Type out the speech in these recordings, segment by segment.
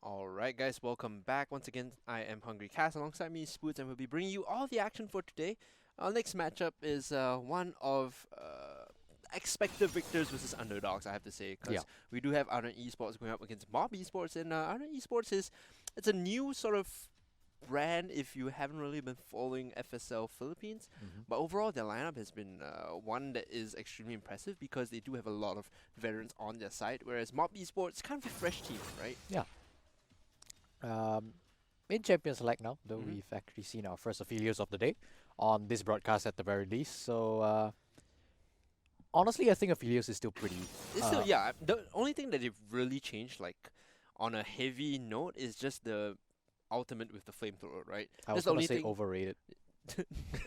Alright guys, welcome back. Once again, I am Hungry Cass alongside me, Spoots, and we'll be bringing you all the action for today. Our next matchup is one of expected victors versus underdogs, I have to say, Yeah. because we do have Ardent Esports going up against Mob Esports, and Ardent Esports it's a new sort of brand if you haven't really been following FSL Philippines. hmm But overall, their lineup has been one that is extremely impressive because they do have a lot of veterans on their side, whereas Mob Esports kind of a fresh team, right? Yeah. Um, in Champions League now, though Mm-hmm. we've actually seen our first affiliates of the day on this broadcast at the very least. So honestly, I think affiliates is still pretty. It's still, yeah. The only thing that they've really changed, like on a heavy note, is just the ultimate with the flamethrower, right? I That's was the gonna only say thing. overrated.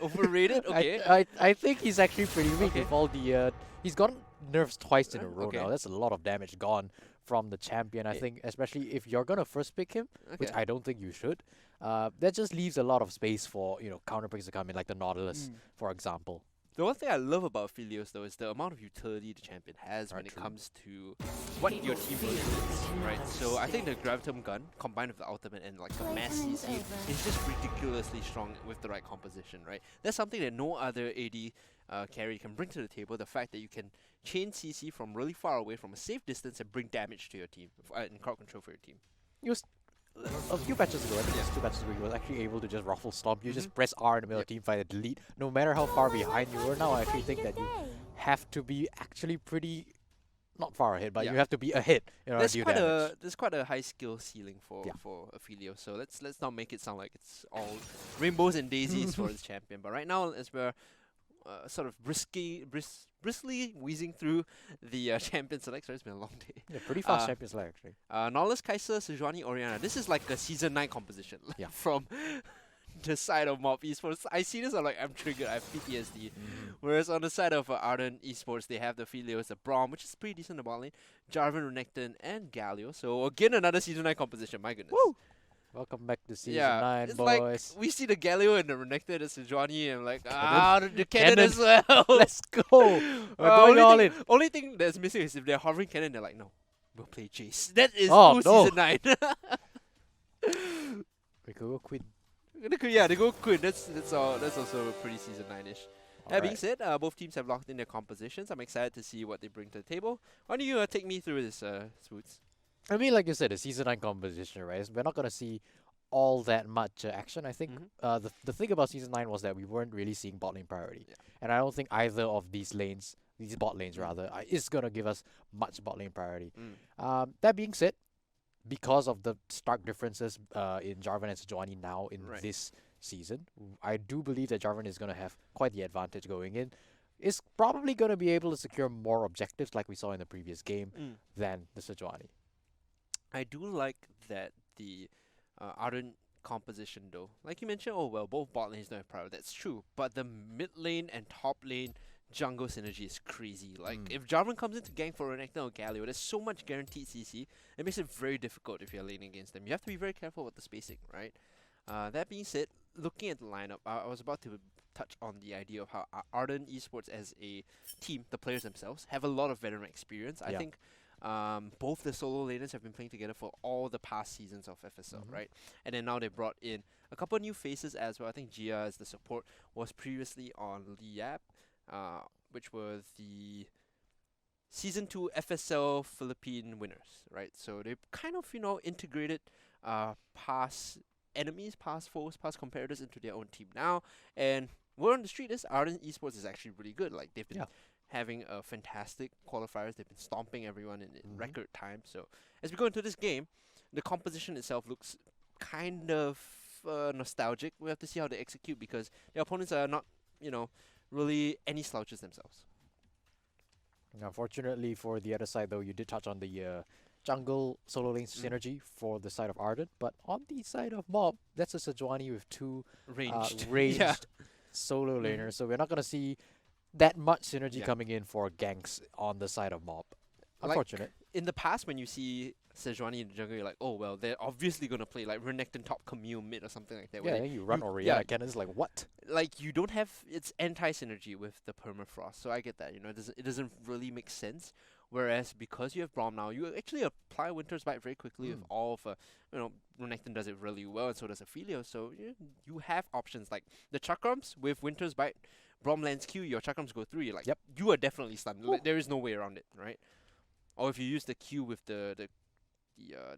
Overrated? I, Okay. I I think he's actually pretty weak Okay. with all the. He's gotten nerfs twice in a row Okay. now. That's a lot of damage gone from the champion. I Eh, think, especially if you're gonna first pick him, which okay. I don't think you should. That just leaves a lot of space for counter picks to come in, like the Nautilus, Mm. for example. The one thing I love about Philios though is the amount of utility the champion has when Right, it true. comes to what your team really needs, right? So I think the Gravitum gun combined with the ultimate and like the mass CC is just ridiculously strong with the right composition, right? That's something that no other AD carry can bring to the table. The fact that you can chain CC from really far away from a safe distance and bring damage to your team and crowd control for your team. He was a few patches ago, I think Yeah. it's 2 patches ago, he was actually able to just ruffle stomp. You Mm-hmm. just press R in the middle Yep. of team fight and delete, no matter how far behind you were. Now I actually think that you have to be actually pretty not far ahead, but Yeah. you have to be ahead in order to do damage. There's quite a high skill ceiling Yeah. for Ophelio. So let's not make it sound like it's all rainbows and daisies for this champion. But right now, as we're sort of briskly wheezing through the champion select, sorry, it's been a long day. Yeah, pretty fast Uh, champions like actually. Nolus, Kaiser, Sejuani, Oriana. This is like a season 9 composition Yeah. from the side of Mob Esports. I see this, I'm like, I'm triggered, I have PTSD. Mhm. Whereas on the side of Ardent Esports, they have the Philios, the Braum, which is pretty decent in the bot lane, Jarvan, Renekton, and Galio. So again, another season 9 composition, my goodness. Woo! Welcome back to season Yeah, 9, it's like boys. we see the Galio and the Renekton and Sejuani, and I'm like, Cannon. the cannon Cannon. as well. Let's go! We're going only all thing, in. Only thing that's missing is if they're hovering cannon, they're like, no, we'll play Chase. That is Oh, full no. season 9. We could go Queen. Yeah, they go Quinn. That's all. That's also pretty season 9-ish. That being Alright. said, both teams have locked in their compositions. I'm excited to see what they bring to the table. Why don't you take me through this, Swoots? I mean, like you said, the season 9 composition, right? We're not gonna see all that much action. I think Mhm. the thing about season 9 was that we weren't really seeing bot lane priority, Yeah. and I don't think either of these lanes, these bot lanes Mm. rather, is gonna give us much bot lane priority. Mm. That being said, because of the stark differences in Jarvan and Sejuani now in Right. this season, I do believe that Jarvan is gonna have quite the advantage going in. Is probably gonna be able to secure more objectives like we saw in the previous game Mm. than the Sejuani. I do like that the Ardent composition though. Like you mentioned, oh well, both bot lanes don't have priority. That's true. But the mid lane and top lane jungle synergy is crazy. Like Mm. if Jarvan comes in to gank for Renekton or Galio, there's so much guaranteed CC. It makes it very difficult if you're laning against them. You have to be very careful with the spacing, right? That being said, looking at the lineup, I was about to touch on the idea of how Ardent Esports as a team, the players themselves, have a lot of veteran experience. I Yeah. think both the solo laners have been playing together for all the past seasons of FSL, Mhm. right? And then now they brought in a couple of new faces as well. I think Gia as the support was previously on Liab, which was the Season 2 FSL Philippine winners, right? So they kind of, integrated past enemies, past foes, past competitors into their own team now. And word on the street is Ardent Esports is actually really good. Like they've been Yeah. having a fantastic qualifiers. They've been stomping everyone in Mhm. record time. So as we go into this game, the composition itself looks kind of nostalgic. We have to see how they execute because their opponents are not, really any slouches themselves. Unfortunately for the other side, though, you did touch on the jungle solo lane Mm. synergy for the side of Ardent, but on the side of Mob, that's a Sejuani with two Ranged. ranged Yeah. solo Mhm. laners, so we're not gonna see that much synergy Yeah. coming in for ganks on the side of Mob. Like, Unfortunate. in the past, when you see Sejuani in the jungle, you're like, oh well, they're obviously gonna play like Renekton top Camille mid or something like that. Yeah, where then you run you- Oriana yeah. cannons like what? Like you don't have its anti synergy with the permafrost, so I get that. It doesn't really make sense. Whereas because you have Braum now, you actually apply Winter's Bite very quickly with all of, Renekton does it really well, and so does Ophelia. So you have options like the Chakrams with Winter's Bite. Braum lands Q, your Chakrams go through. You're like, Yep. you are definitely stunned. There is no way around it, right? Or if you use the Q with the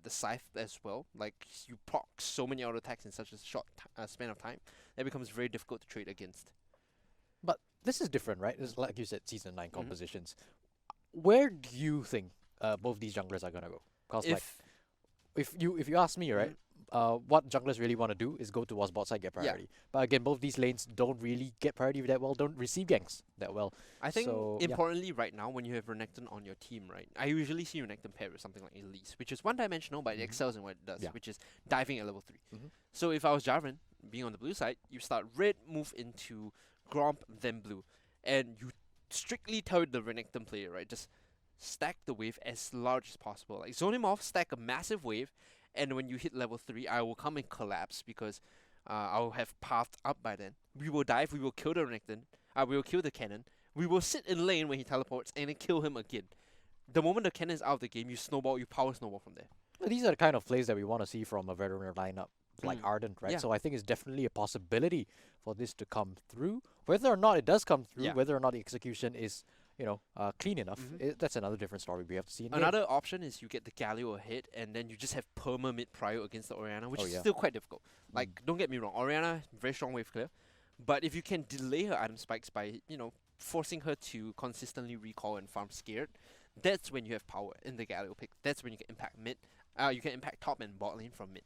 Scythe as well, like you proc so many auto attacks in such a short span of time, that becomes very difficult to trade against. But this is different, right? It's like you said, Season 9 compositions. Where do you think both these junglers are gonna go? Because like, if you ask me, right, what junglers really want to do is go towards bot side, get priority. But again, both these lanes don't really get priority that well, don't receive ganks that well. I think So, importantly right now, when you have Renekton on your team, right, I usually see Renekton paired with something like Elise, which is one-dimensional, but it excels in what it does, which is diving at level 3. So if I was Jarvan, being on the blue side, you start red, move into Gromp, then blue. And you strictly tell the Renekton player, right, just stack the wave as large as possible. Like zone him off, stack a massive wave, and when you hit level 3, I will come and collapse because I'll have pathed up by then. We will dive, we will kill the Renekton, we will kill the cannon, we will sit in lane when he teleports and then kill him again. The moment the cannon is out of the game, you snowball, you power snowball from there. Well, these are the kind of plays that we want to see from a veteran lineup like Ardent, right? Yeah. So I think it's definitely a possibility for this to come through. Whether or not it does come through, whether or not the execution is, clean enough, that's another different story we have to see. Another option is you get the Galio ahead, and then you just have perma mid prio against the Orianna, which is still quite difficult. Like, don't get me wrong, Orianna, very strong wave clear, but if you can delay her item spikes by, forcing her to consistently recall and farm scared, that's when you have power in the Galio pick. That's when you can impact mid. You can impact top and bot lane from mid.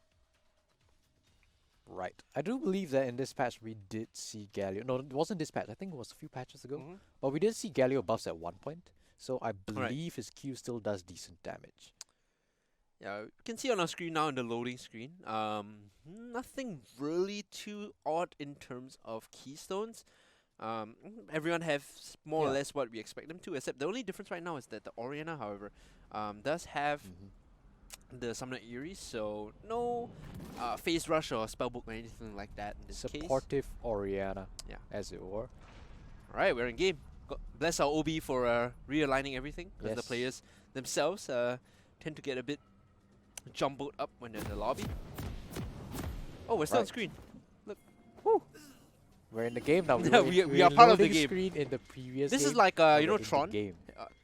Right. I do believe that in this patch we did see Galio. No, it wasn't this patch. I think it was a few patches ago. But we did see Galio buffs at one point. So I believe his Q still does decent damage. Yeah, you can see on our screen now in the loading screen. Nothing really too odd in terms of keystones. Everyone has more or less what we expect them to, except the only difference right now is that the Orianna, however, does have the Summoner Eerie, so no Phase Rush or Spellbook or anything like that in this case. Supportive Orianna, as it were. Alright, we're in game. Bless our OB for realigning everything, because the players themselves tend to get a bit jumbled up when they're in the lobby. Oh, we're still on screen. Look. Woo. We're in the game now. We are part of the game. Screen in the previous this game. is like, Tron. Game.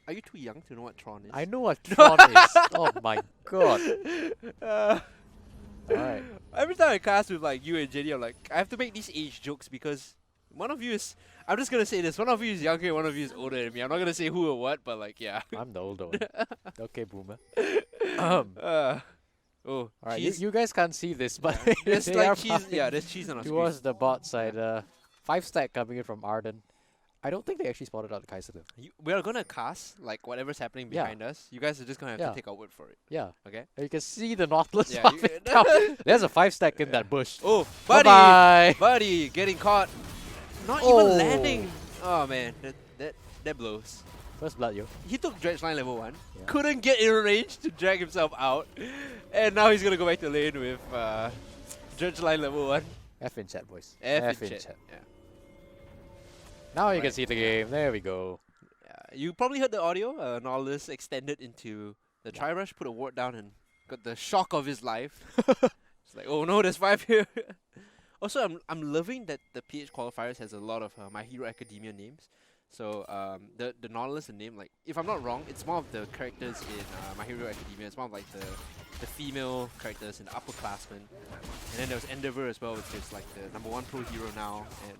Are you too young to know what Tron is? I know what Tron is. Oh my god. Alright. Every time I cast with like you and Jenny, I'm like, I have to make these age jokes because one of you is, I'm just gonna say this, one of you is younger and one of you is older than me. I'm not gonna say who or what, but like, yeah. I'm the older one. Okay, boomer. Oh, alright, you guys can't see this, but there's like cheese. Yeah, there's cheese on our screen. Towards the bot side, 5 stack coming in from Ardent. I don't think they actually spotted out the Kaiser though. We are gonna cast like whatever's happening behind us. You guys are just gonna have to take our word for it. Yeah. Okay. And you can see the Nautilus popping down. There's a 5 stack in that bush. Oh, buddy, Bye-bye. buddy, getting caught. Not even landing. Oh man, that blows. First blood, yo. He took Dredge line level 1, couldn't get in range to drag himself out, and now he's gonna go back to lane with Dredge line level 1. F in chat, boys. F in chat. Yeah. Now you can see the game. There we go. Yeah, you probably heard the audio. Nautilus extended into the Tri-Rush, put a ward down, and got the shock of his life. It's like, oh no, there's 5 here. Also, I'm loving that the PH Qualifiers has a lot of My Hero Academia names. So the Nautilus, the name, like, if I'm not wrong, it's one of the characters in My Hero Academia. It's one of like the female characters in the upperclassmen. And then there was Endeavor as well, which is like the #1 pro hero now. And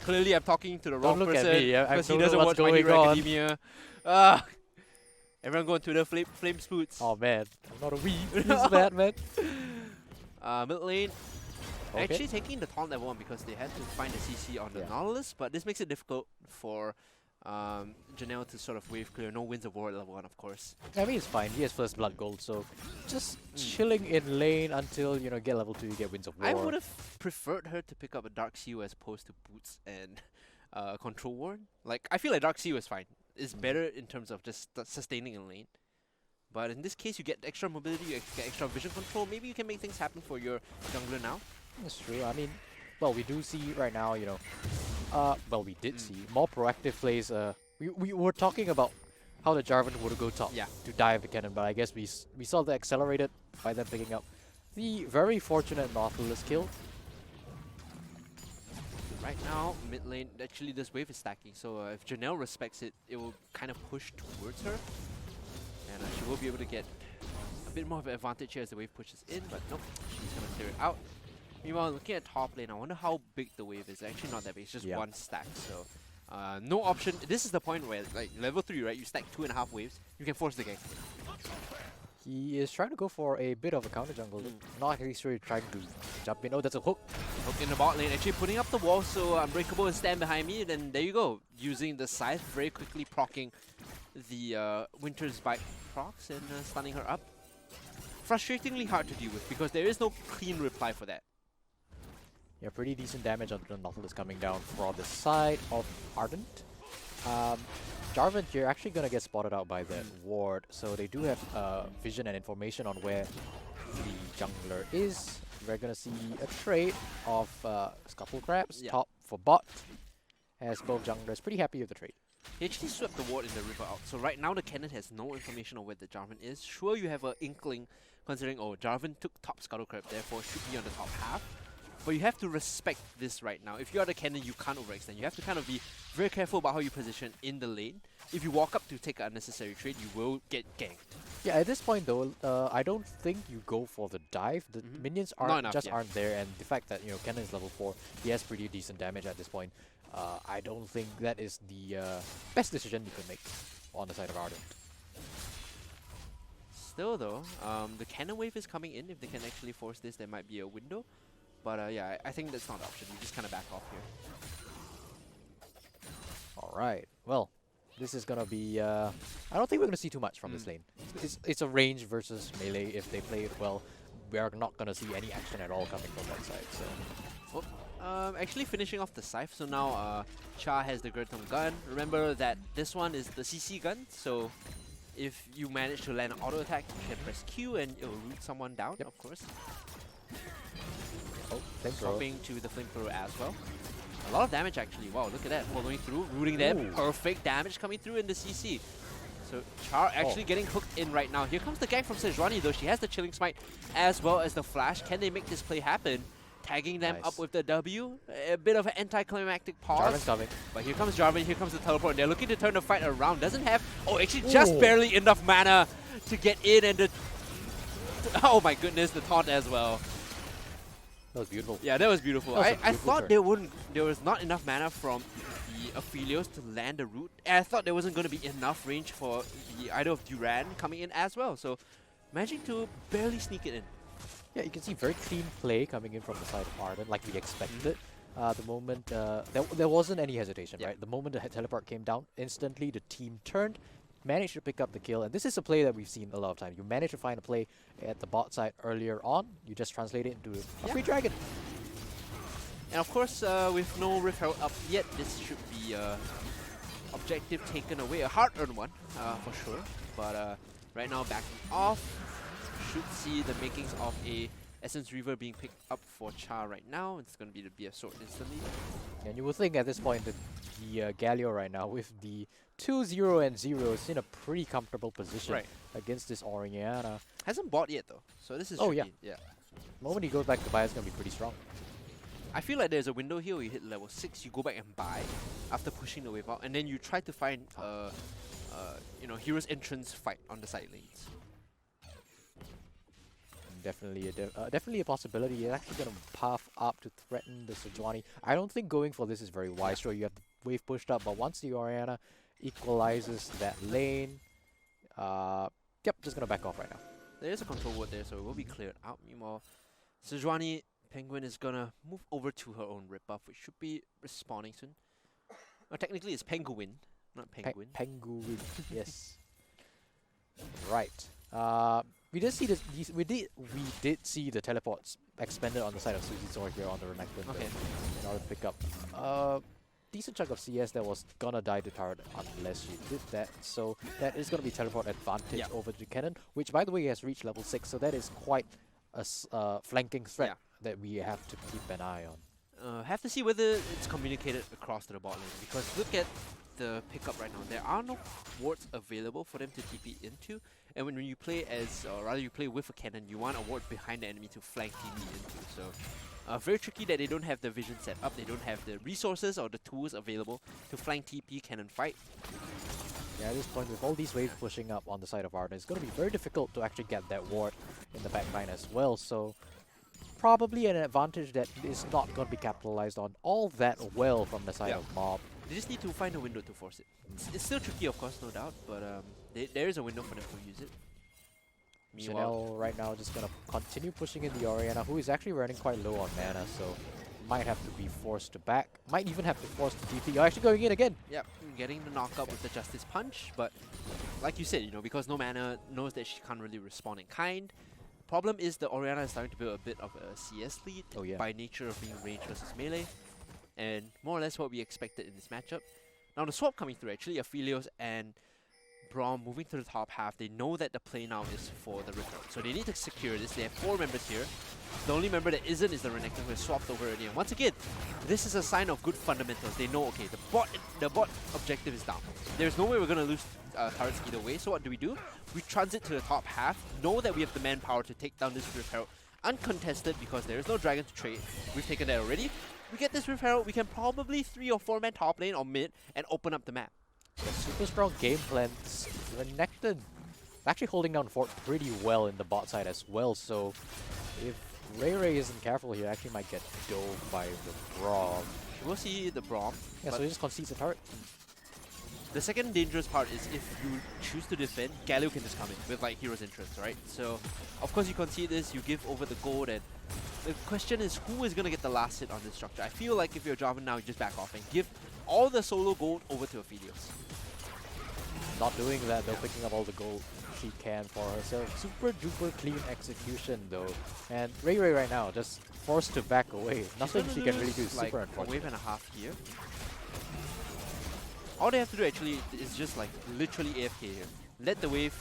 clearly I'm talking to the wrong person because he doesn't watch My Hero Academia. Everyone go on Twitter, flame spoots. Oh man, I'm not a weeb. He's bad, man. Mid lane. Actually taking the taunt level 1 because they had to find the CC on the Nautilus, but this makes it difficult for Janelle to sort of wave clear. No Winds of War at level 1, of course. I mean, it's fine. He has first blood gold, so just chilling in lane until, get level 2, you get Winds of War. I would have preferred her to pick up a Dark Seal as opposed to Boots and Control Ward. Like, I feel like Dark Seal is fine. It's better in terms of just sustaining in lane. But in this case, you get extra mobility, you get extra vision control. Maybe you can make things happen for your jungler now. That's true. I mean, well, we do see right now, well, we did see more proactive plays. We were talking about how the Jarvan would go top Yeah. to dive the cannon, but I guess we saw the accelerated by them picking up the very fortunate Nautilus kill. Right now, mid lane, actually this wave is stacking, so if Janelle respects it, it will kind of push towards her. And she will be able to get a bit more of an advantage here as the wave pushes in, but nope, she's going to clear it out. Meanwhile, looking at top lane, I wonder how big the wave is. Actually not that big, it's just one stack, so no option. This is the point where, like, level 3, right, you stack 2.5 waves, you can force the gank. He is trying to go for a bit of a counter jungle. Not actually sure he's trying to jump in. Oh, that's a hook. Hook in the bot lane, actually putting up the wall so Unbreakable is stand behind me, then there you go. Using the scythe, very quickly proccing the Winter's Bite procs and stunning her up. Frustratingly hard to deal with because there is no clean reply for that. Yeah, pretty decent damage on the Nautilus coming down from the side of Ardent. Jarvan here actually gonna get spotted out by that ward, so they do have vision and information on where the jungler is. We're gonna see a trade of Scuttle Crabs, top for bot, as both junglers pretty happy with the trade. He actually swept the ward in the river out, so right now the cannon has no information on where the Jarvan is. Sure, you have an inkling considering, oh, Jarvan took top Scuttle Crab, therefore should be on the top half. But you have to respect this right now. If you're the cannon, you can't overextend. You have to kind of be very careful about how you position in the lane. If you walk up to take an unnecessary trade, you will get ganked. Yeah, at this point though, I don't think you go for the dive. The minions aren't there, and the fact that Cannon is level 4, he has pretty decent damage at this point. I don't think that is the best decision you could make on the side of Ardent. Still though, the cannon wave is coming in. If they can actually force this, there might be a window. But yeah, I think that's not an option. You just kind of back off here. Alright, well, this is gonna be... I don't think we're gonna see too much from this lane. It's a range versus melee. If they play it well, we are not gonna see any action at all coming from that side. So, actually finishing off the scythe. So now Cha has the Gurtum gun. Remember that this one is the CC gun. So if you manage to land an auto attack, you can press Q and it will root someone down, of course. oh, Swapping to the flamethrower as well. A lot of damage actually. Wow, look at that. Following through, rooting them. Perfect damage coming through in the CC. So Char actually getting hooked in right now. Here comes the gank from Sejuani though. She has the Chilling Smite as well as the Flash. Can they make this play happen? Tagging them up with the W. A bit of an anticlimactic pause. Jarvan's coming. But here comes Jarvan, here comes the teleport. They're looking to turn the fight around. Doesn't have... Oh, actually just barely enough mana to get in and the... Oh my goodness, the taunt as well. That was beautiful. Yeah, that was beautiful. I thought there was not enough mana from the Aphelios to land the root. And I thought there wasn't going to be enough range for the Idol of Duran coming in as well. So managing to barely sneak it in. Yeah, you can see very clean play coming in from the side of Ardent, like we expected. The moment there wasn't any hesitation, right? The moment the teleport came down, instantly the team turned, managed to pick up the kill, and this is a play that we've seen a lot of times. You manage to find a play at the bot side earlier on, you just translate it into a free dragon. And of course, with no Rift Herald up yet, this should be objective taken away. A hard-earned one, for sure. But right now, backing off, should see the makings of a Essence Reaver being picked up for Char right now. It's going to be the BF Sword instantly. And you would think at this point that the Galio right now, with the 2-0 and 0, is in a pretty comfortable position against this Orianna. Hasn't bought yet though, so this is tricky. The moment he goes back to buy, it's going to be pretty strong. I feel like there's a window here where you hit level 6, you go back and buy after pushing the wave out, and then you try to find Hero's Entrance fight on the side lanes. Definitely a possibility. He's actually going to path up to threaten the Sejuani. I don't think going for this is very wise. Sure, you have the wave pushed up, but once the Orianna equalizes that lane, just going to back off right now. There is a control ward there, so it will be cleared out. Meanwhile, Sejuani Penguin is going to move over to her own rip buff, which should be respawning soon. Well, technically it's Penguin, not Penguin. Penguin, yes. Right. We did see this. We did see the teleports expanded on the side of Suzy Zor here on the Renekton. Okay. In order to pick up decent chunk of CS that was gonna die to turret unless you did that. So that is gonna be teleport advantage over the cannon, which by the way has reached level 6. So that is quite a flanking threat that we have to keep an eye on. Have to see whether it's communicated across to the bot lane, because look at the pickup right now. There are no wards available for them to TP into, and when you play as, or rather you play with a cannon, you want a ward behind the enemy to flank TP into. So very tricky that they don't have the vision set up, they don't have the resources or the tools available to flank TP cannon fight. Yeah, at this point, with all these waves pushing up on the side of Ardent, it's going to be very difficult to actually get that ward in the backline as well. So probably an advantage that is not going to be capitalized on all that well from the side of Mob. They just need to find a window to force it. It's still tricky, of course, no doubt, but there is a window for them to use it. Chanel right now just going to continue pushing in the Orianna, who is actually running quite low on mana, so might have to be forced to back. Might even have to force the TP. Oh, actually going in again. Yep, getting the knockup with the Justice Punch, but like you said, because no mana, knows that she can't really respond in kind. Problem is the Orianna is starting to build a bit of a CS lead by nature of being range versus melee, and more or less what we expected in this matchup. Now the swap coming through, actually, Aphelios and Braum moving to the top half. They know that the play now is for the Rift Herald, so they need to secure this. They have 4 members here. The only member that isn't is the Renekton, who is swapped over earlier. And once again, this is a sign of good fundamentals. They know, okay, the bot objective is down. There's no way we're going to lose turrets either way, so what do? We transit to the top half, know that we have the manpower to take down this Rift Herald uncontested because there is no dragon to trade. We've taken that already. We get this Rift Herald, we can probably 3 or 4 man top lane or mid and open up the map. Super strong game plans. Renekton actually holding down fort pretty well in the bot side as well, so if Ray isn't careful here, actually might get dove by the Braum. We'll see the Braum. Yeah, so he just concedes the turret. The second dangerous part is if you choose to defend, Galio can just come in with like Hero's Entrance, right? So, of course you concede this, you give over the gold, and the question is who is going to get the last hit on this structure? I feel like if you're Jarvan now, you just back off and give all the solo gold over to Aphelios. Not doing that though, picking up all the gold she can for herself. Super duper clean execution though. And Ray right now just forced to back away. Nothing she can really do. Like super unfortunate. A wave and a half here. All they have to do actually is just like literally AFK here. Let the wave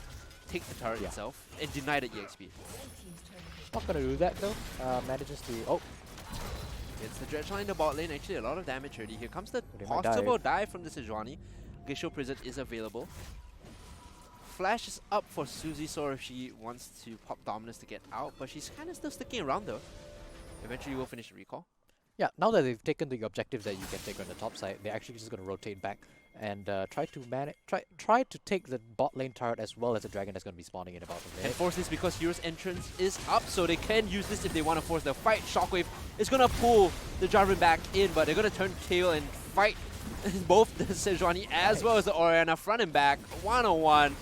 take the turret itself and deny the EXP. Not gonna do that though. Manages to It's the Dredge line in the bot lane. Actually, a lot of damage already. Here comes the They might possible dive from the Sejuani. Glacial Prison is available. Flash is up for Suzy Sor if she wants to pop Dominus to get out, but she's kind of still sticking around though. Eventually we'll finish the recall. Yeah, now that they've taken the objectives that you can take on the top side, they're actually just going to rotate back and try to take the bot lane turret as well as the dragon that's going to be spawning in about a minute. And force this because Hero's Entrance is up, so they can use this if they want to force the fight. Shockwave is going to pull the Jarvan back in, but they're going to turn tail and fight both the Sejuani as well as the Orianna front and back. 1-on-1.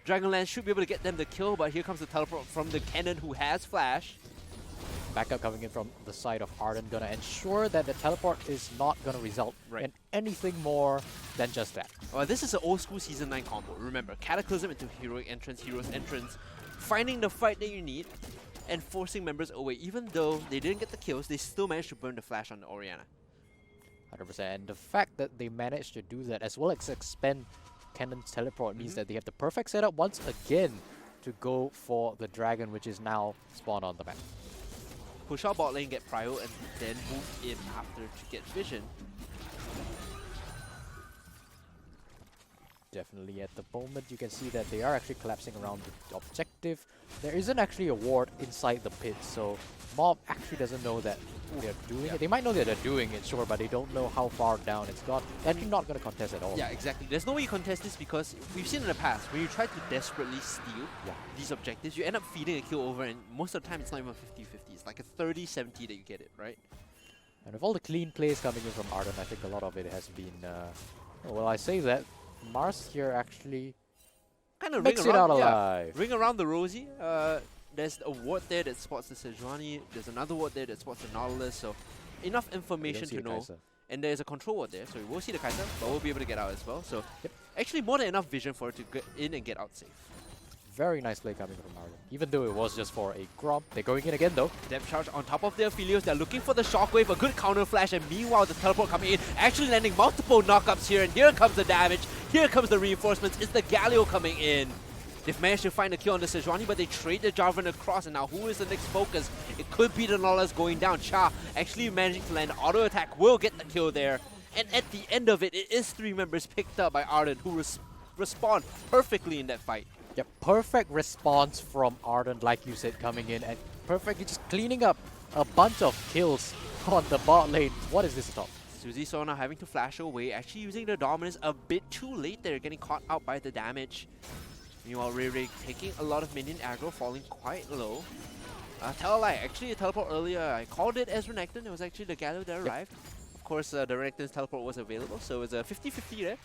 Dragonlance should be able to get them the kill, but here comes the teleport from the cannon who has flash. Backup coming in from the side of Ardent, gonna ensure that the teleport is not gonna result in anything more than just that. Well, this is an old school Season 9 combo. Remember, Cataclysm into Heroic Entrance, Hero's Entrance, finding the fight that you need, and forcing members away. Even though they didn't get the kills, they still managed to burn the flash on the Orianna. 100%. And the fact that they managed to do that, as well as expend Cannon's teleport, means that they have the perfect setup once again to go for the dragon, which is now spawned on the map. Push out bot lane, get prio, and then move in after to get vision. Definitely at the moment you can see that they are actually collapsing around the objective. There isn't actually a ward inside the pit, so Mob actually doesn't know that they're doing it. They might know that they're doing it, sure, but they don't know how far down it's gone. They're actually not going to contest at all. Yeah, exactly. There's no way you contest this because we've seen in the past, when you try to desperately steal these objectives, you end up feeding a kill over, and most of the time it's not even 50-50. It's like a 30-70 that you get it, right? And with all the clean plays coming in from Ardent, I think a lot of it has been... well, I say that. Mars here actually kind of makes it out alive. Ring around the Rosie. There's a ward there that spots the Sejuani. There's another ward there that spots the Nautilus. So enough information to know. And there's a control ward there, so we will see the Kai'Sa, but we'll be able to get out as well. So actually more than enough vision for it to get in and get out safe. Very nice play coming from Ardent. Even though it was just for a Grom. They're going in again though. Depth charge on top of their Aphelios. They're looking for the Shockwave, a good counter flash, and meanwhile the teleport coming in, actually landing multiple knockups here, and here comes the damage. Here comes the reinforcements. It's the Galio coming in. They've managed to find a kill on the Sejuani, but they trade the Jarvan across, and now who is the next focus? It could be the Nautilus going down. Cha actually managing to land auto attack, will get the kill there. And at the end of it, it is 3 members picked up by Ardent who respond perfectly in that fight. Yep, perfect response from Ardent, like you said, coming in and perfectly just cleaning up a bunch of kills on the bot lane. What is this top? Suzy saw now having to flash away, actually using the dominance a bit too late there, getting caught out by the damage. Meanwhile, Ray taking a lot of minion aggro, falling quite low. Tell a lie, actually a teleport earlier, I called it as Renekton, it was actually the Galio that arrived. Of course, the Renekton's teleport was available, so it was a 50-50 there.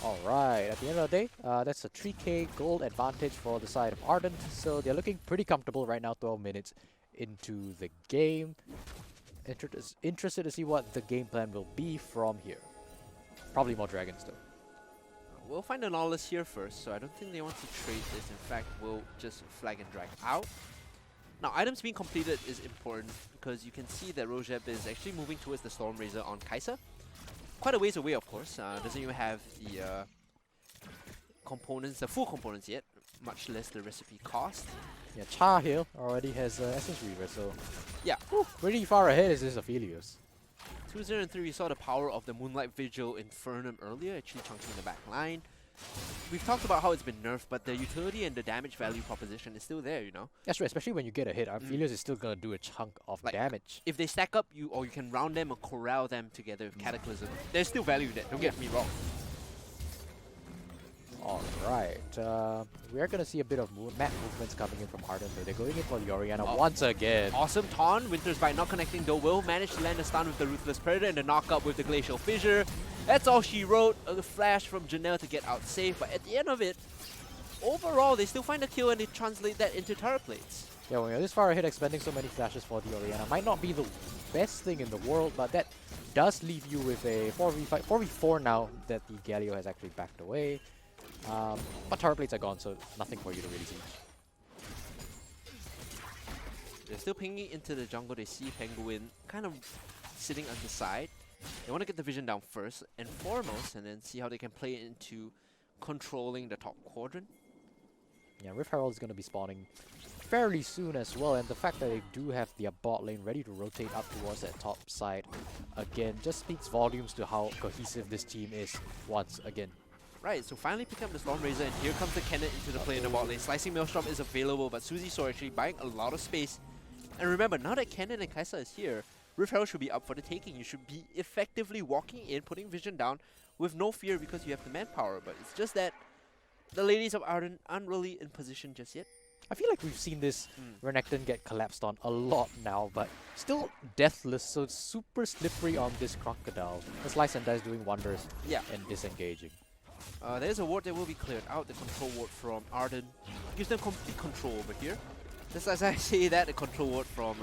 Alright, at the end of the day, that's a 3k gold advantage for the side of Ardent, so they're looking pretty comfortable right now, 12 minutes into the game. Interested to see what the game plan will be from here. Probably more dragons though. We'll find the Nautilus here first, so I don't think they want to trade this. In fact, we'll just flag and drag out. Now, items being completed is important because you can see that Rojeb is actually moving towards the Stormrazor on Kai'Sa. Quite a ways away, of course. Doesn't even have the components, the full components yet, much less the recipe cost. Yeah, Cha here already has Essence Reaver, so yeah, pretty far ahead is this Aphelios. 2-0 and 3, we saw the power of the Moonlight Vigil Infernum earlier, actually chunking the back line. We've talked about how it's been nerfed, but the utility and the damage value proposition is still there, you know? That's right, especially when you get a hit. Aphelios is still gonna do a chunk of damage. If they stack up, you can round them or corral them together with Cataclysm. There's still value there, don't get me wrong. Alright, we are gonna see a bit of map movements coming in from Ardent, though. They're going in for the Orianna once again. Awesome taunt. Winter's Bite not connecting, though will manage to land a stun with the Ruthless Predator and the knockup with the Glacial Fissure. That's all she wrote. A flash from Janelle to get out safe, but at the end of it, overall, they still find a kill and they translate that into turret plates. Yeah, when you're this far ahead, expending so many flashes for the Orianna might not be the best thing in the world, but that does leave you with a 4v4 now that the Galio has actually backed away. But turret plates are gone, so nothing for you to really see. They're still pinging into the jungle. They see Penguin kind of sitting on the side. They want to get the vision down first and foremost, and then see how they can play into controlling the top quadrant. Yeah, Rift Herald is going to be spawning fairly soon as well, and the fact that they do have their bot lane ready to rotate up towards that top side, again, just speaks volumes to how cohesive this team is once again. Right, so finally pick up the Stormrazor, and here comes the Cannon into the play in the bot lane. Slicing Maelstrom is available, but Suzy Saw actually buying a lot of space. And remember, now that Cannon and Kai'Sa is here, Rift Herald should be up for the taking. You should be effectively walking in, putting vision down with no fear because you have the manpower. But it's just that the ladies of Ardent aren't really in position just yet. I feel like we've seen this Renekton get collapsed on a lot now, but still deathless, so it's super slippery on this Crocodile. The Slice and Dice doing wonders and disengaging. There's a ward that will be cleared out, the control ward from Ardent. Gives them complete control over here. Just as I say that, the control ward from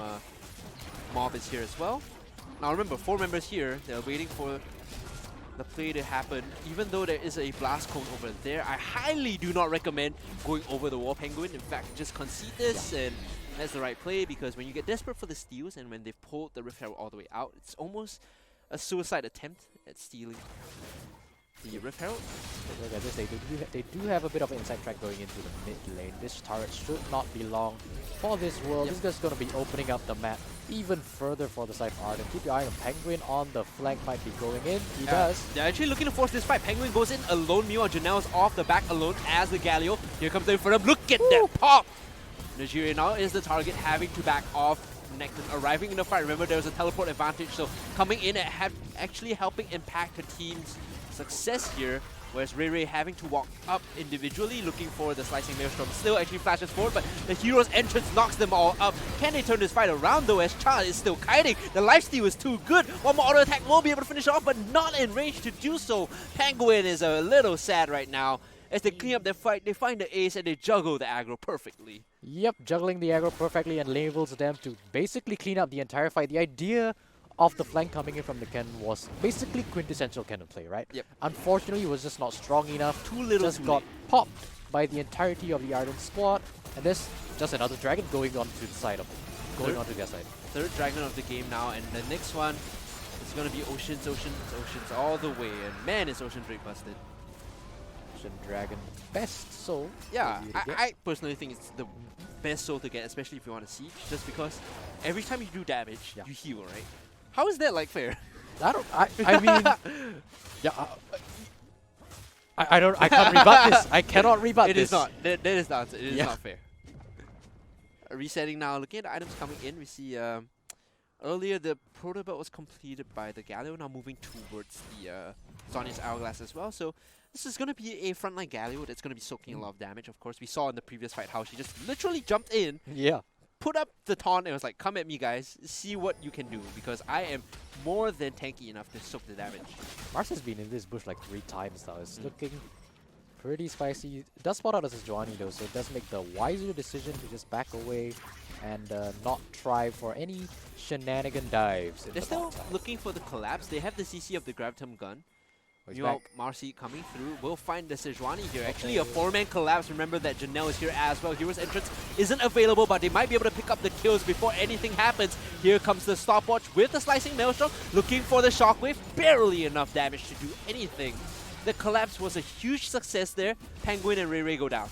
Mob is here as well. Now remember, 4 members here, they're waiting for the play to happen. Even though there is a blast cone over there, I highly do not recommend going over the wall, Penguin. In fact, just concede this and that's the right play, because when you get desperate for the steals and when they've pulled the Rift Herald all the way out, it's almost a suicide attempt at stealing the Rift Herald. Look at this, they do have a bit of an inside track going into the mid lane. This turret should not be long for this world. This is just going to be opening up the map even further for the side of Ardent. Keep your eye on Penguin on the flank, might be going in. He does. They're actually looking to force this fight. Penguin goes in alone. Meanwhile, Janelle's off the back alone as the Galio. Here comes the Infernum. Look at that pop! Nigeria now is the target, having to back off. Necton arriving in the fight. Remember, there was a teleport advantage, so coming in and actually helping impact the team's success here, whereas Ray having to walk up individually, looking for the Slicing Maelstrom. Still actually flashes forward, but the hero's entrance knocks them all up. Can they turn this fight around though, as Cha is still kiting? The lifesteal is too good. One more auto attack will be able to finish off, but not in range to do so. Penguin is a little sad right now. As they clean up their fight, they find the ace and they juggle the aggro perfectly. Yep, juggling the aggro perfectly and enables them to basically clean up the entire fight. The idea of the flank coming in from the cannon was basically quintessential cannon play, right? Yep. Unfortunately, it was just not strong enough. Too little, just got popped by the entirety of the Ardent squad, and there's just another dragon going on to the side of it. Going on to their side. Third dragon of the game now, and the next one is going to be Oceans all the way. And man, is Ocean Drake busted. Ocean Dragon, best soul. Yeah, I personally think it's the best soul to get, especially if you want to siege, just because every time you do damage, you heal, right? How is that like fair? I mean, yeah. I can't rebut this. I cannot rebut It this. is not. That is the answer. It is Yeah. not fair. Resetting now. Looking at the items coming in, we see earlier the prototype was completed by the Galio. Now moving towards the Zhonya's Hourglass as well. So this is going to be a frontline Galio that's going to be soaking a lot of damage. Of course, we saw in the previous fight how she just literally jumped in, Yeah. put up the taunt, and was like, "Come at me, guys. See what you can do, because I am more than tanky enough to soak the damage." Mars has been in this bush like 3 times now. It's looking pretty spicy. It does spot out as a Johnny though, so it does make the wiser decision to just back away and not try for any shenanigan dives. They're still looking for the collapse. They have the CC of the Gravitum gun. Back. Marcy coming through. We'll find the Sejuani here. Actually, a 4-man collapse. Remember that Janelle is here as well. Hero's entrance isn't available, but they might be able to pick up the kills before anything happens. Here comes the stopwatch with the slicing maelstrom, looking for the shockwave. Barely enough damage to do anything. The collapse was a huge success there. Penguin and Ray Ray go down.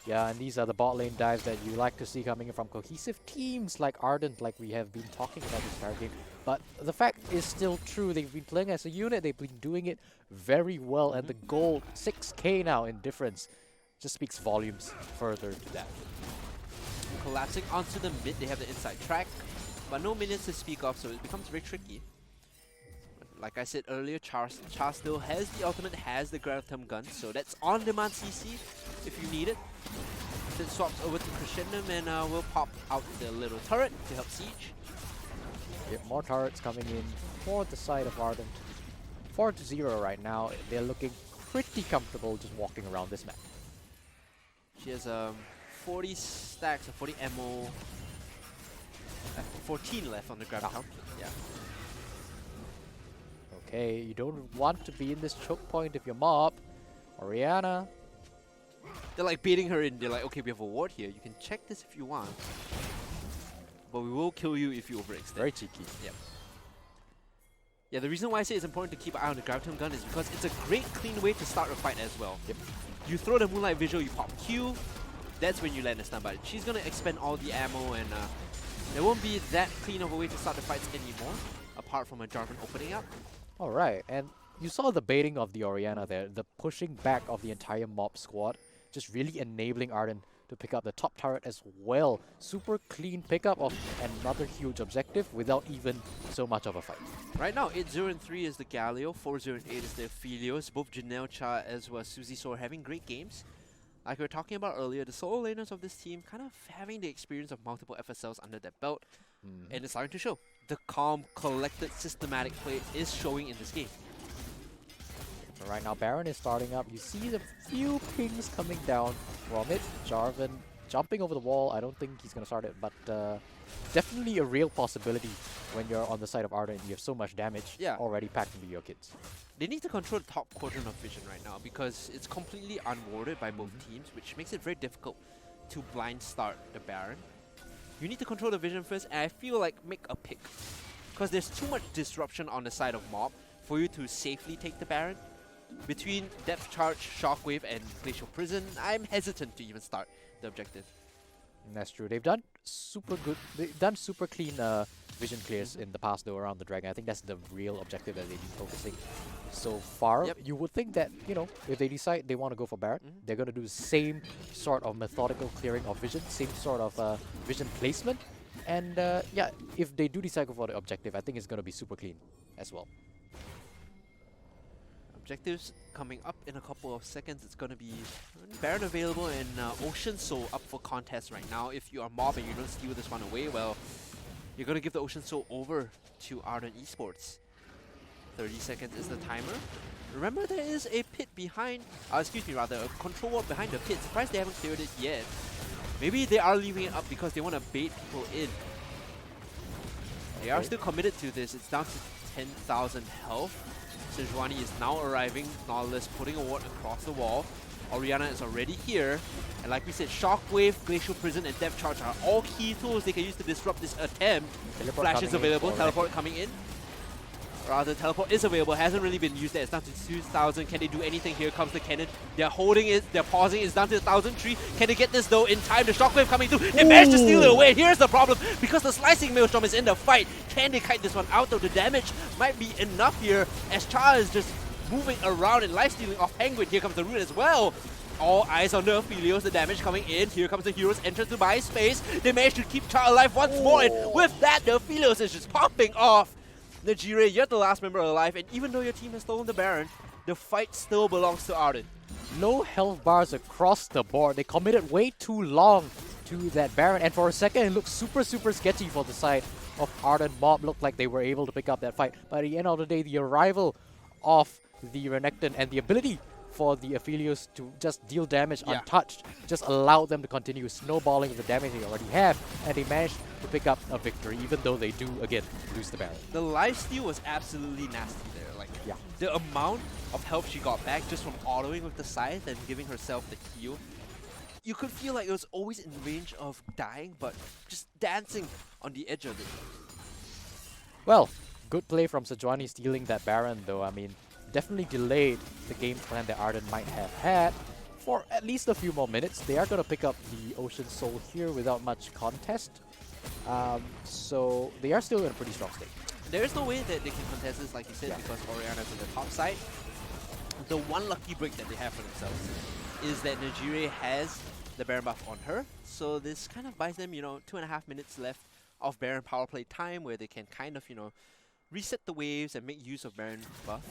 Yeah, and these are the bot lane dives that you like to see coming from cohesive teams like Ardent, like we have been talking about this entire game. But the fact is still true. They've been playing as a unit. They've been doing it very well. And the goal, 6k now in difference, just speaks volumes further to that. Collapsing onto the mid. They have the inside track, but no minions to speak of, so it becomes very tricky. Like I said earlier, Char still has the ultimate, has the Gravitum gun, so that's on-demand CC if you need it. Then swaps over to Crescendum and we'll pop out the little turret to help siege. Yeah, more turrets coming in for the side of Ardent. 4-0 right now. They're looking pretty comfortable just walking around this map. She has 40 stacks of 40 ammo, 14 left on the Gravitum. Yeah. Okay, you don't want to be in this choke point if you're mob. Orianna. They're like baiting her in. They're like, okay, we have a ward here. You can check this if you want, but we will kill you if you overextend. Very cheeky. Yep. Yeah, the reason why I say it's important to keep an eye on the Gravitum gun is because it's a great clean way to start a fight as well. Yep. You throw the Moonlight Visual, you pop Q, that's when you land a stun, but she's going to expend all the ammo and there won't be that clean of a way to start the fights anymore, apart from a Jarvan opening up. Alright, and you saw the baiting of the Orianna there, the pushing back of the entire mob squad, just really enabling Ardent to pick up the top turret as well. Super clean pickup of another huge objective without even so much of a fight. Right now, 8-0-3 is the Galio, 4-0-8 is the Aphelios. Both Janelle Cha as well as Suzy So are having great games. Like we were talking about earlier, the solo laners of this team kind of having the experience of multiple FSLs under their belt, and it's starting to show. The calm, collected, systematic play is showing in this game. So right now, Baron is starting up. You see the few pings coming down from it. Jarvan jumping over the wall. I don't think he's going to start it, but definitely a real possibility when you're on the side of Ardent and you have so much damage already packed into your kits. They need to control the top quadrant of vision right now because it's completely unwarded by both teams, which makes it very difficult to blind start the Baron. You need to control the vision first, and I feel like make a pick. Because there's too much disruption on the side of Mob for you to safely take the Baron. Between Depth Charge, Shockwave, and Glacial Prison, I'm hesitant to even start the objective. And that's true. They've done super good. They've done super clean vision clears in the past though around the dragon. I think that's the real objective that they've been focusing so far. Yep. You would think that, you know, if they decide they want to go for Baron, they're going to do the same sort of methodical clearing of vision, same sort of vision placement. And yeah, if they do decide to go for the objective, I think it's going to be super clean as well. Objectives coming up in a couple of seconds. It's going to be Baron available and Ocean Soul up for contest right now. If you are Mob and you don't steal this one away, well, you're going to give the Ocean Soul over to Ardent Esports. 30 seconds is the timer. Remember, there is a pit behind, excuse me, rather, a control wall behind the pit. Surprised they haven't cleared it yet. Maybe they are leaving it up because they want to bait people in. They are still committed to this. It's down to 10,000 health. Sejuani is now arriving. Nautilus putting a ward across the wall. Orianna is already here. And like we said, Shockwave, Glacial Prison, and Depth Charge are all key tools they can use to disrupt this attempt. Teleport Flash is coming in available. for Teleport coming in. Rather, teleport is available, hasn't really been used there. It's down to 2,000. Can they do anything? Here comes the cannon. They're holding it, they're pausing. It's down to 1,003. Can they get this though in time? The shockwave coming through. They managed to steal it away. Here's the problem. Because the slicing maelstrom is in the fight. Can they kite this one out though? The damage might be enough here as Char is just moving around and life stealing off Penguin. Here comes the root as well. All eyes on the Aphelios, the damage coming in. Here comes the heroes entrance to buy space. They managed to keep Char alive once more, and with that, the Aphelios is just popping off. Najiri, you're the last member alive, and even though your team has stolen the Baron, the fight still belongs to Ardent. Low health bars across the board. They committed way too long to that Baron, and for a second it looked super sketchy for the side of Ardent. Mob looked like they were able to pick up that fight, but at the end of the day, the arrival of the Renekton and the ability for the Aphelios to just deal damage untouched just allowed them to continue snowballing with the damage they already have, and they managed to pick up a victory, even though they do, again, lose the Baron. The lifesteal was absolutely nasty there. Like, the amount of health she got back just from autoing with the scythe and giving herself the heal, you could feel like it was always in range of dying, but just dancing on the edge of it. Well, good play from Sejuani stealing that Baron, though. I mean, definitely delayed the game plan that Ardent might have had for at least a few more minutes. They are going to pick up the Ocean Soul here without much contest. So they are still in a pretty strong state. There is no way that they can contest this, like you said, because Orianna's on the top side. The one lucky break that they have for themselves is that Najiri has the Baron buff on her. So this kind of buys them, 2.5 minutes left of Baron power play time where they can kind of, reset the waves and make use of Baron buff.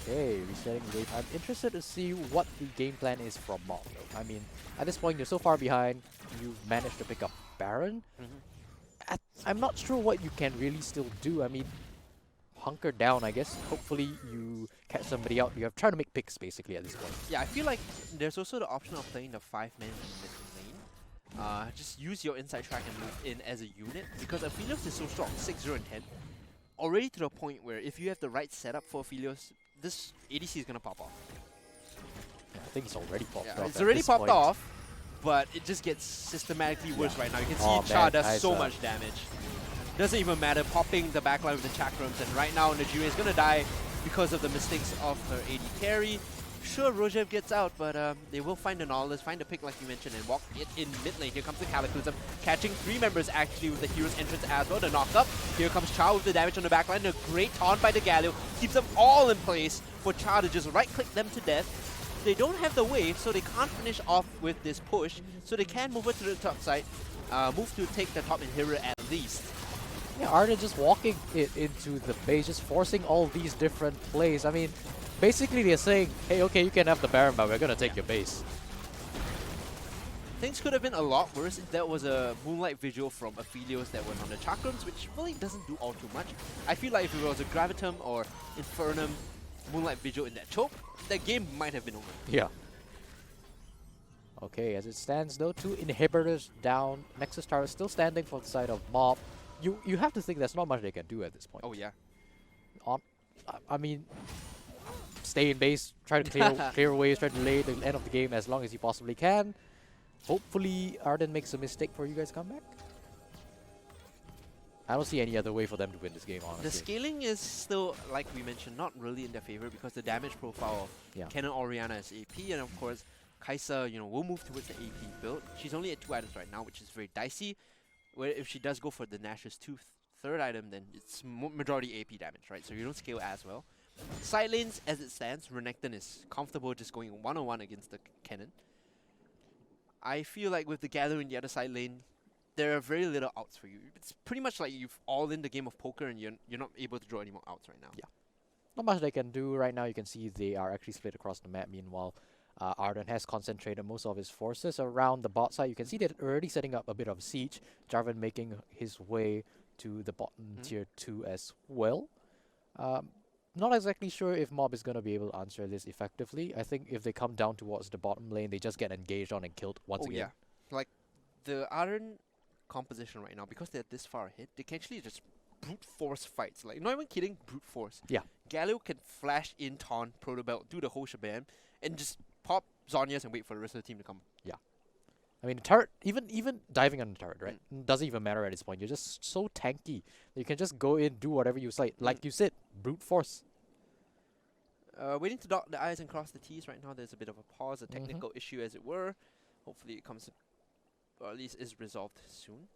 Okay, resetting the wave. I'm interested to see what the game plan is from Mob, though. I mean, at this point, you're so far behind, you've managed to pick up Baron. I'm not sure what you can really still do. I mean, hunker down, I guess. Hopefully you catch somebody out. You're trying to make picks, basically, at this point. Yeah, I feel like there's also the option of playing the 5-man in mid lane. Just use your inside track and move in as a unit, because Aphelios is so strong, 6, 0, and 10. Already to the point where if you have the right setup for Aphelios, this ADC is going to pop off. Yeah, I think it's already popped off. It's already popped off, but it just gets systematically worse right now. You can see Char does so much damage. Doesn't even matter, popping the backline with the chakrams, and right now Najiri is going to die because of the mistakes of her AD carry. Sure, Rojev gets out, but they will find the Nautilus, find a pick like you mentioned, and walk it in mid lane. Here comes the Cataclysm, catching 3 members actually with the hero's entrance as well. The knock-up. Here comes Char with the damage on the backline. A great taunt by the Galio. Keeps them all in place for Char to just right-click them to death. They don't have the wave, so they can't finish off with this push. So they can move it to the top side, move to take the top inhibitor at least. Yeah, Ardent just walking it into the base, just forcing all these different plays. I mean, basically they're saying, hey, okay, you can have the Baron, but we're going to take your base. Things could have been a lot worse if there was a Moonlight Vigil from Aphelios that went on the Chakrams, which really doesn't do all too much. I feel like if it was a Gravitum or Infernum Moonlight Vigil in that choke, that game might have been over. Yeah. Okay, as it stands though, 2 inhibitors down. Nexus Tower still standing for the side of Mob. You have to think there's not much they can do at this point. Oh yeah. I mean, stay in base, try to clear waves, try to delay the end of the game as long as you possibly can. Hopefully Ardent makes a mistake for you guys to come back. I don't see any other way for them to win this game, honestly. The scaling is still, like we mentioned, not really in their favor because the damage profile of Canon Orianna is AP, and of course Kai'Sa, will move towards the AP build. She's only at 2 items right now, which is very dicey. Where if she does go for the Nash's 3rd item, then it's majority AP damage, right? So you don't scale as well. Side lanes, as it stands, Renekton is comfortable just going one-on-one against the cannon. I feel like with the Gather in the other side lane, there are very little outs for you. It's pretty much like you've all in the game of poker and you're not able to draw any more outs right now. Yeah. Not much they can do right now. You can see they are actually split across the map. Meanwhile, Ardent has concentrated most of his forces around the bot side. You can see they're already setting up a bit of siege. Jarvan making his way to the bottom tier 2 as well. Not exactly sure if Mob is going to be able to answer this effectively. I think if they come down towards the bottom lane, they just get engaged on and killed once again. Yeah. Like, the Ardent composition right now, because they're this far ahead, they can actually just brute force fights. Like, not even kidding, brute force. Yeah. Galio can flash in taunt, Protobelt, do the whole shebang, and just pop Zhonya's and wait for the rest of the team to come. Yeah. I mean, turret, even diving on the turret, right? Doesn't even matter at this point. You're just so tanky. You can just go in, do whatever you say. Like you said, brute force. Waiting to dot the I's and cross the T's right now. There's a bit of a pause, a technical issue as it were. Hopefully it comes, or at least is resolved soon.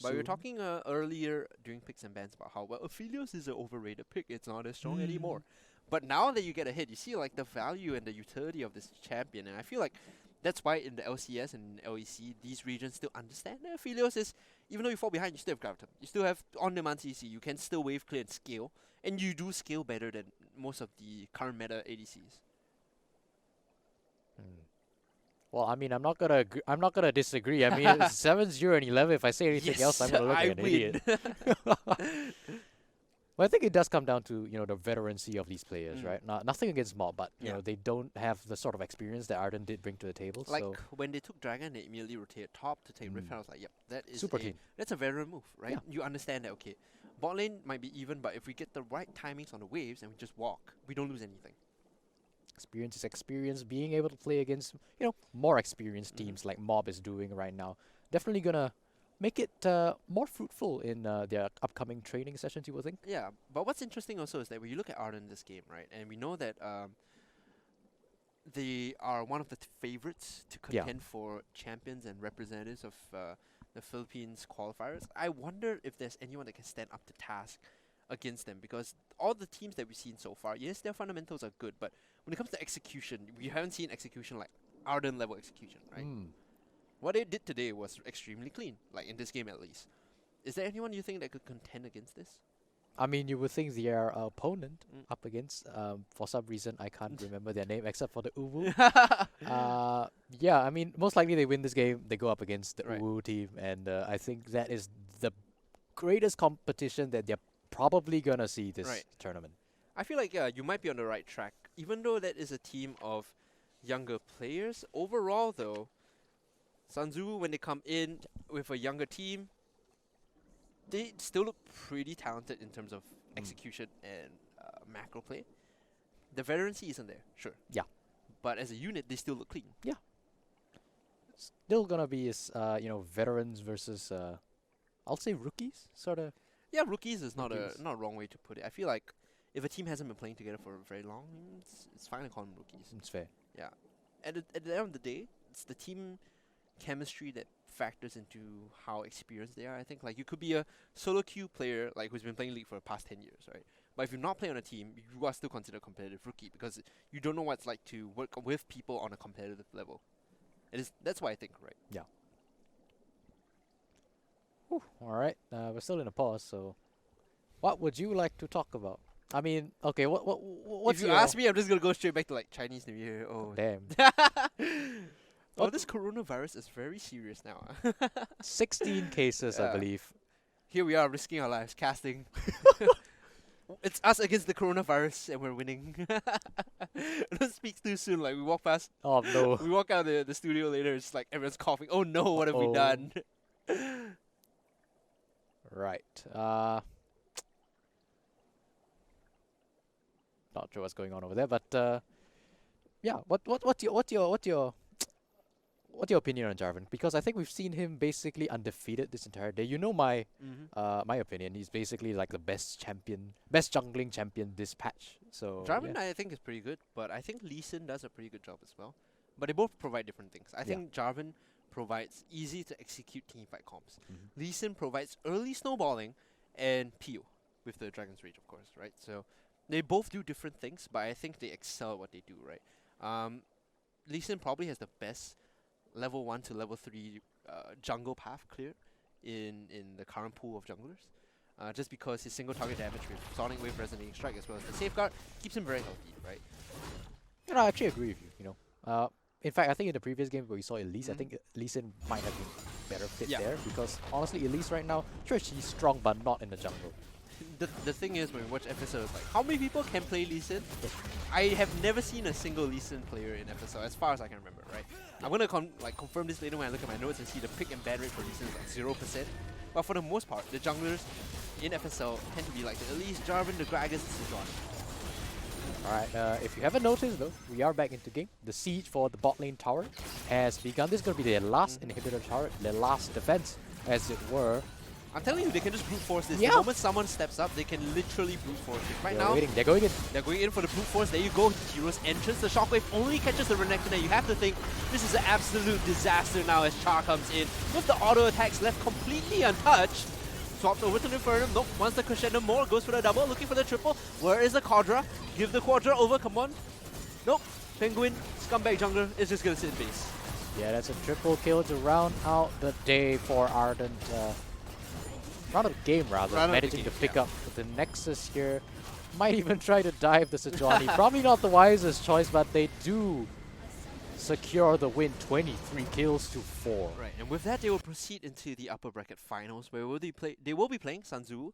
But we were talking earlier during picks and bans about how, well, Aphelios is an overrated pick. It's not as strong anymore. But now that you get a hit, you see like the value and the utility of this champion. And I feel like that's why in the LCS and LEC, these regions still understand that Aphelios is, even though you fall behind, you still have Graviton. You still have on-demand CC. You can still wave clear and scale. And you do scale better than most of the current meta ADCs. Well, I mean, I'm not gonna disagree. I mean, it's 7-0 and 11. If I say anything else, I'm gonna look like an idiot. Well, I think it does come down to the veterancy of these players, right? Nothing against Mob, but you know they don't have the sort of experience that Ardent did bring to the table. Like so when they took Dragon, they immediately rotated top to take Rift. I was like, yep, that is super clean. That's a veteran move, right? Yeah. You understand that, okay, bot lane might be even, but if we get the right timings on the waves and we just walk, we don't lose anything. Experience is experience. Being able to play against more experienced teams like Mob is doing right now, definitely gonna make it more fruitful in their upcoming training sessions, you would think. Yeah, but what's interesting also is that when you look at Ardent in this game, right, and we know that they are one of the favorites to contend for champions and representatives of the Philippines qualifiers. I wonder if there's anyone that can stand up to task against them, because all the teams that we've seen so far, yes, their fundamentals are good, but when it comes to execution, we haven't seen execution like Ardent level execution, right? What they did today was extremely clean, like in this game at least. Is there anyone you think that could contend against this? I mean, you would think their opponent up against, for some reason, I can't remember their name except for the Uwu. Yeah, I mean, most likely they win this game, they go up against the Uwu team, and I think that is the greatest competition that they're probably gonna see this tournament. I feel like you might be on the right track, even though that is a team of younger players. Overall, though, Sanzu, when they come in with a younger team, they still look pretty talented in terms of execution and macro play. The veterancy isn't there, sure. Yeah. But as a unit, they still look clean. Yeah. Still gonna be veterans versus I'll say rookies, sort of. Yeah, rookies is not a wrong way to put it. I feel like if a team hasn't been playing together for very long, it's fine to call them rookies. It's fair. Yeah. At the end of the day, it's the team chemistry that factors into how experienced they are. I think like you could be a solo queue player like who's been playing League for the past 10 years, right? But if you're not playing on a team, you are still considered a competitive rookie because you don't know what it's like to work with people on a competitive level. That's why I think, right? Yeah. Whew, all right. We're still in a pause, so what would you like to talk about? I mean, okay, what's if you ask me, I'm just gonna go straight back to like Chinese New Year. Oh damn. Oh, this coronavirus is very serious now. 16 cases, I believe. Here we are risking our lives, casting. It's us against the coronavirus, and we're winning. Don't speak too soon. Like we walk past. Oh no. We walk out the studio later. It's like everyone's coughing. Oh no! What have we done? Right. Not sure what's going on over there, but yeah. What's your opinion on Jarvan? Because I think we've seen him basically undefeated this entire day. You know my my opinion. He's basically like the best jungling champion this patch. So Jarvan, I think, is pretty good, but I think Lee Sin does a pretty good job as well. But they both provide different things. I think Jarvan provides easy to execute teamfight comps. Lee Sin provides early snowballing and peel with the Dragon's Rage, of course, right? So they both do different things, but I think they excel at what they do, right? Lee Sin probably has the best level 1 to level 3 jungle path cleared in the current pool of junglers. Just because his single target damage with Sonic Wave Resonating Strike as well as the Safeguard keeps him very healthy, right? You know, I actually agree with you, in fact, I think in the previous game where we saw Elise, I think Lee Sin might have been better fit there because honestly, Elise right now, sure she's strong but not in the jungle. The thing is, when we watch FSL, it's like, how many people can play Lee Sin? I have never seen a single Lee Sin player in FSL, as far as I can remember, right? I'm gonna confirm this later when I look at my notes and see the pick and ban rate for Lee Sin is like 0%. But for the most part, the junglers in FSL tend to be like the Elise, Jarvan, the Gragas, the Sejuani. Alright, if you haven't noticed though, we are back into game. The siege for the bot lane tower has begun. This is going to be their last inhibitor turret, their last defense, as it were. I'm telling you, they can just brute force this. Yeah. The moment someone steps up, they can literally brute force it. Right now, They're going in. they're going in for the brute force. There you go, Hero's entrance. The shockwave only catches the Renekton, and you have to think this is an absolute disaster now as Char comes in. With the auto attacks left completely untouched. Swaps over to the Infernum. Nope, wants the Crescendo more, goes for the double, looking for the triple. Where is the Quadra? Give the Quadra over, come on. Nope, Penguin, scumbag jungler, is just gonna sit in base. Yeah, that's a triple kill to round out the day for Ardent. Round out the game rather, managing to pick up the Nexus here. Might even try to dive the Sejuani. Probably not the wisest choice, but they do secure the win, 23 kills to 4. Right, and with that, they will proceed into the upper bracket finals, where they will be playing Sanzu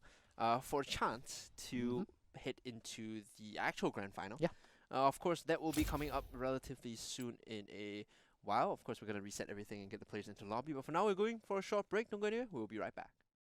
for a chance to head into the actual grand final. Yeah. Of course, that will be coming up relatively soon in a while. Of course, we're going to reset everything and get the players into lobby. But for now, we're going for a short break. Don't go anywhere. We'll be right back.